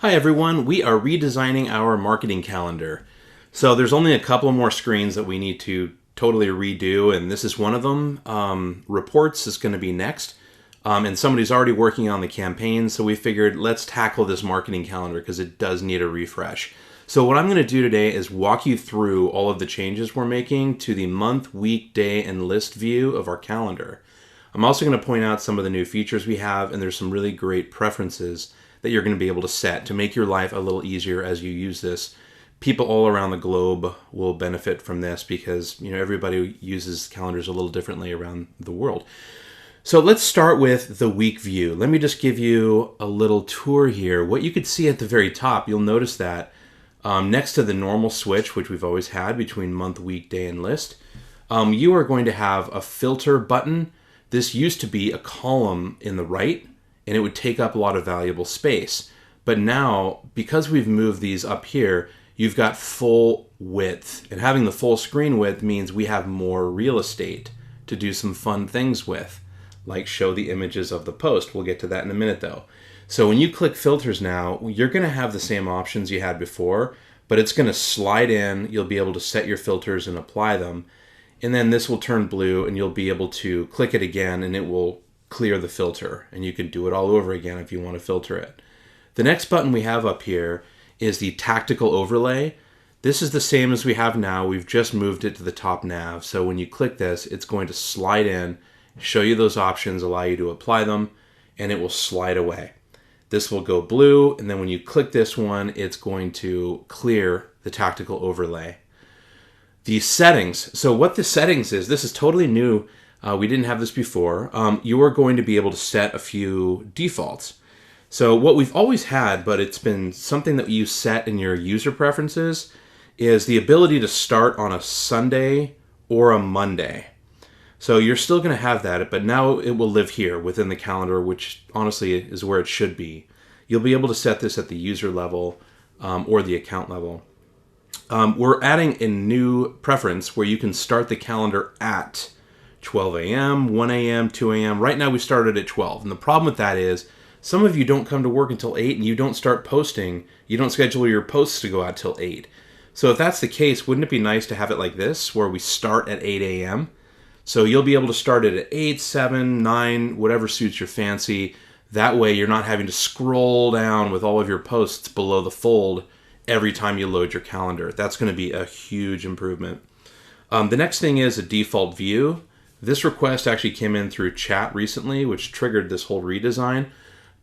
Hi everyone, we are redesigning our marketing calendar. So there's only a couple more screens that we need to totally redo, and this is one of them. Reports is going to be next. And somebody's already working on the campaign, so we figured let's tackle this marketing calendar because it does need a refresh. So what I'm going to do today is walk you through all of the changes we're making to the month, week, day, and list view of our calendar. I'm also going to point out some of the new features we have, and there's some really great preferences that you're going to be able to set to make your life a little easier as you use this. People all around the globe will benefit from this because everybody uses calendars a little differently around the world. So let's start with the week view. Let me just give you a little tour here. What you could see at the very top, you'll notice that next to the normal switch, which we've always had between month, week, day, and list, you are going to have a filter button. This used to be a column in the right, and it would take up a lot of valuable space. But now, because we've moved these up here, you've got full width. And having the full screen width means we have more real estate to do some fun things with, like show the images of the post. We'll get to that in a minute though. So when you click filters now, you're going to have the same options you had before, but it's going to slide in. You'll be able to set your filters and apply them. And then this will turn blue and you'll be able to click it again and it will clear the filter, and you can do it all over again if you want to filter it. The next button we have up here is the tactical overlay. This is the same as we have now. We've just moved it to the top nav. So when you click this, it's going to slide in, show you those options, allow you to apply them, and it will slide away. This will go blue, and then when you click this one, it's going to clear the tactical overlay. The settings. So what the settings is, this is totally new. We didn't have this before. You are going to be able to set a few defaults. So what we've always had, but it's been something that you set in your user preferences, is the ability to start on a Sunday or a Monday. So you're still going to have that, but now it will live here within the calendar, which honestly is where it should be. You'll be able to set this at the user level or the account level. We're adding a new preference where you can start the calendar at 12 a.m., 1 a.m., 2 a.m. Right now we started at 12. And the problem with that is some of you don't come to work until 8 and you don't start posting. You don't schedule your posts to go out till 8. So if that's the case, wouldn't it be nice to have it like this where we start at 8 a.m.? So you'll be able to start it at 8, 7, 9, whatever suits your fancy. That way you're not having to scroll down with all of your posts below the fold every time you load your calendar. That's going to be a huge improvement. The next thing is a default view. This request actually came in through chat recently, which triggered this whole redesign.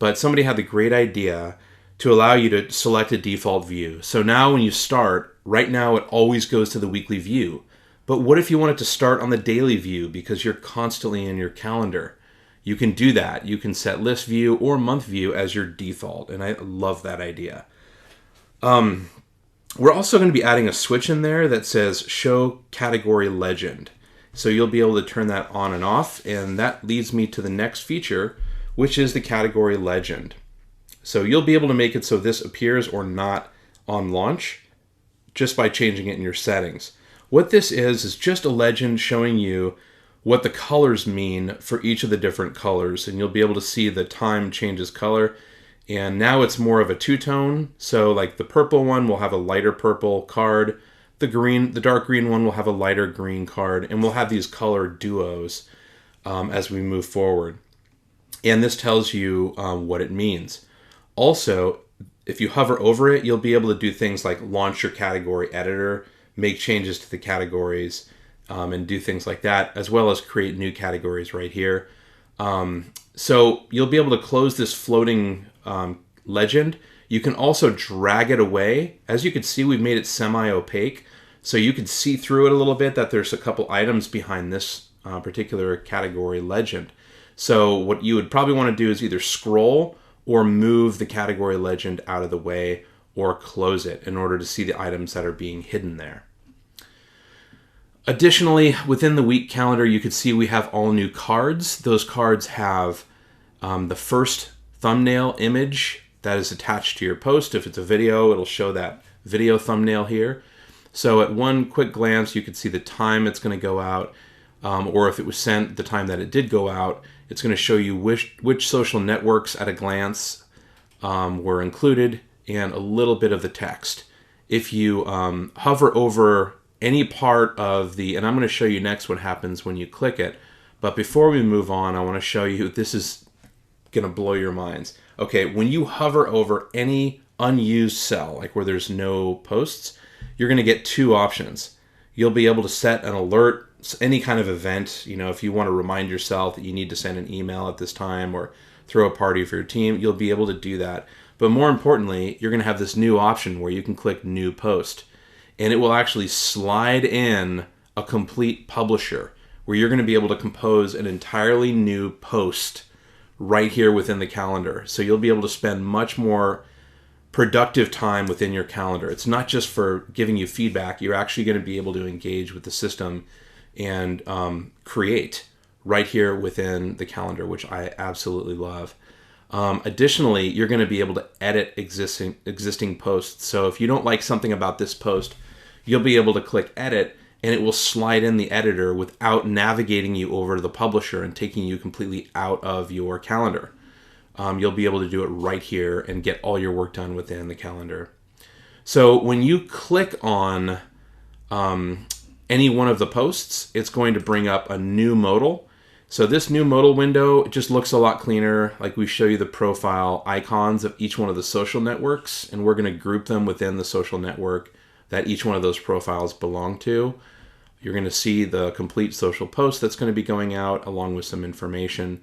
But somebody had the great idea to allow you to select a default view. So now when you start, right now it always goes to the weekly view. But what if you want it to start on the daily view because you're constantly in your calendar? You can do that. You can set list view or month view as your default. And I love that idea. We're also going to be adding a switch in there that says show category legend. So you'll be able to turn that on and off, and that leads me to the next feature, which is the category legend. So you'll be able to make it so this appears or not on launch just by changing it in your settings. What this is just a legend showing you what the colors mean for each of the different colors, and you'll be able to see the time changes color. And now it's more of a two-tone. So like the purple one will have a lighter purple card. The dark green one will have a lighter green card, and we'll have these color duos as we move forward. And this tells you what it means. Also, if you hover over it, you'll be able to do things like launch your category editor, make changes to the categories, and do things like that, as well as create new categories right here. So you'll be able to close this floating legend. You can also drag it away. As you can see, we've made it semi-opaque. So you can see through it a little bit that there's a couple items behind this particular category legend. So what you would probably want to do is either scroll or move the category legend out of the way or close it in order to see the items that are being hidden there. Additionally, within the week calendar, you can see we have all new cards. Those cards have the first thumbnail image that is attached to your post. If it's a video, it'll show that video thumbnail here. So at one quick glance, you can see the time it's going to go out, or if it was sent, the time that it did go out. It's going to show you which social networks at a glance were included and a little bit of the text. If you hover over any part of the, and I'm going to show you next what happens when you click it, but before we move on, I want to show you, this is going to blow your minds. Okay, when you hover over any unused cell, like where there's no posts, you're going to get two options. You'll be able to set an alert, any kind of event, if you want to remind yourself that you need to send an email at this time or throw a party for your team, you'll be able to do that. But more importantly, you're going to have this new option where you can click New Post, and it will actually slide in a complete publisher where you're going to be able to compose an entirely new post right here within the calendar. So you'll be able to spend much more productive time within your calendar. It's not just for giving you feedback. You're actually going to be able to engage with the system and create right here within the calendar, which I absolutely love. Additionally, you're going to be able to edit existing posts. So if you don't like something about this post, you'll be able to click edit and it will slide in the editor without navigating you over to the publisher and taking you completely out of your calendar. You'll be able to do it right here and get all your work done within the calendar. So when you click on any one of the posts, it's going to bring up a new modal. So this new modal window, it just looks a lot cleaner. Like we show you the profile icons of each one of the social networks, and we're going to group them within the social network that each one of those profiles belong to. You're going to see the complete social post that's going to be going out along with some information.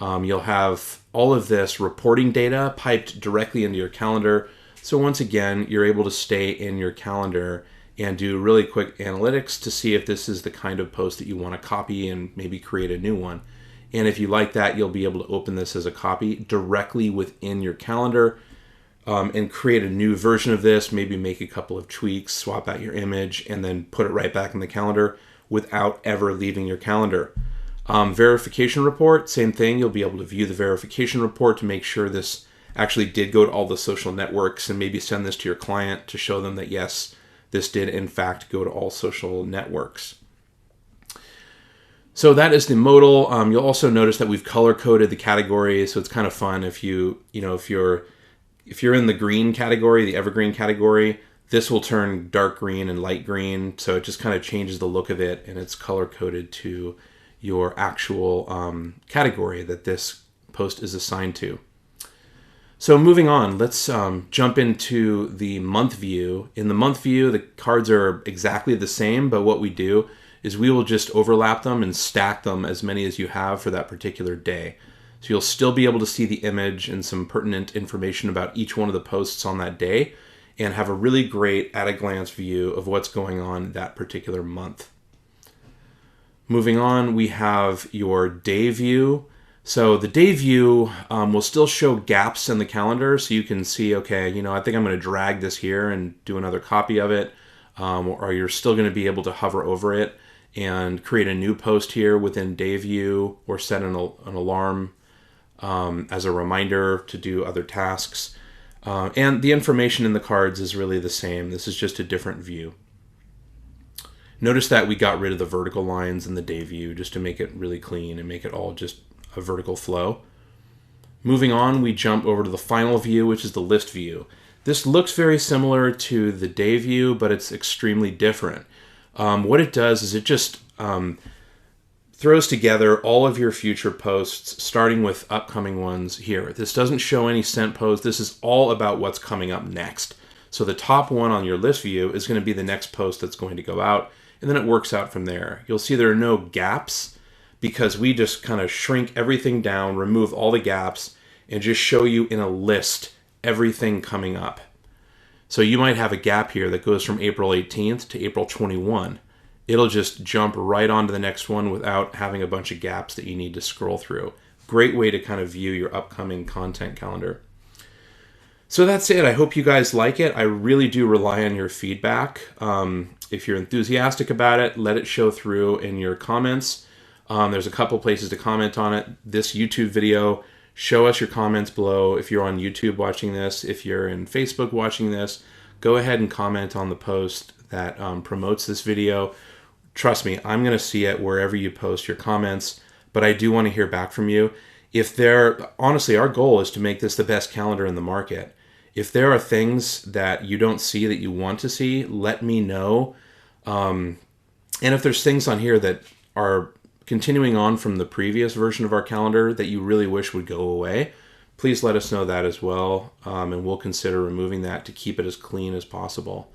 You'll have all of this reporting data piped directly into your calendar. So once again, you're able to stay in your calendar and do really quick analytics to see if this is the kind of post that you want to copy and maybe create a new one. And if you like that, you'll be able to open this as a copy directly within your calendar and create a new version of this, maybe make a couple of tweaks, swap out your image, and then put it right back in the calendar without ever leaving your calendar. Verification report, same thing. You'll be able to view the verification report to make sure this actually did go to all the social networks and maybe send this to your client to show them that yes, this did in fact go to all social networks. So that is the modal. You'll also notice that we've color coded the categories, so it's kind of fun if if you're in the green category, the evergreen category, this will turn dark green and light green. So it just kind of changes the look of it, and it's color coded to your actual category that this post is assigned to. So moving on, let's jump into the month view. In the month view, the cards are exactly the same, but what we do is we will just overlap them and stack them as many as you have for that particular day. So you'll still be able to see the image and some pertinent information about each one of the posts on that day and have a really great at-a-glance view of what's going on that particular month. Moving on, we have your day view. So the day view will still show gaps in the calendar, so you can see, okay, I think I'm going to drag this here and do another copy of it, or you're still going to be able to hover over it and create a new post here within day view or set an alarm as a reminder to do other tasks. And the information in the cards is really the same. This is just a different view. Notice that we got rid of the vertical lines in the day view just to make it really clean and make it all just a vertical flow. Moving on, we jump over to the final view, which is the list view. This looks very similar to the day view, but it's extremely different. What it does is it just throws together all of your future posts, starting with upcoming ones here. This doesn't show any sent posts. This is all about what's coming up next. So the top one on your list view is going to be the next post that's going to go out, and then it works out from there. You'll see there are no gaps because we just kind of shrink everything down, remove all the gaps, and just show you in a list everything coming up. So you might have a gap here that goes from April 18th to April 21. It'll just jump right on to the next one without having a bunch of gaps that you need to scroll through. Great way to kind of view your upcoming content calendar. So that's it. I hope you guys like it. I really do rely on your feedback. If you're enthusiastic about it, let it show through in your comments. There's a couple places to comment on it. This YouTube video, show us your comments below. If you're on YouTube watching this, if you're in Facebook watching this, go ahead and comment on the post that promotes this video. Trust me, I'm going to see it wherever you post your comments, but I do want to hear back from you. Honestly, our goal is to make this the best calendar in the market. If there are things that you don't see that you want to see, let me know. And if there's things on here that are continuing on from the previous version of our calendar that you really wish would go away, please let us know that as well, and we'll consider removing that to keep it as clean as possible.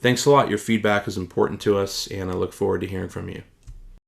Thanks a lot. Your feedback is important to us, and I look forward to hearing from you.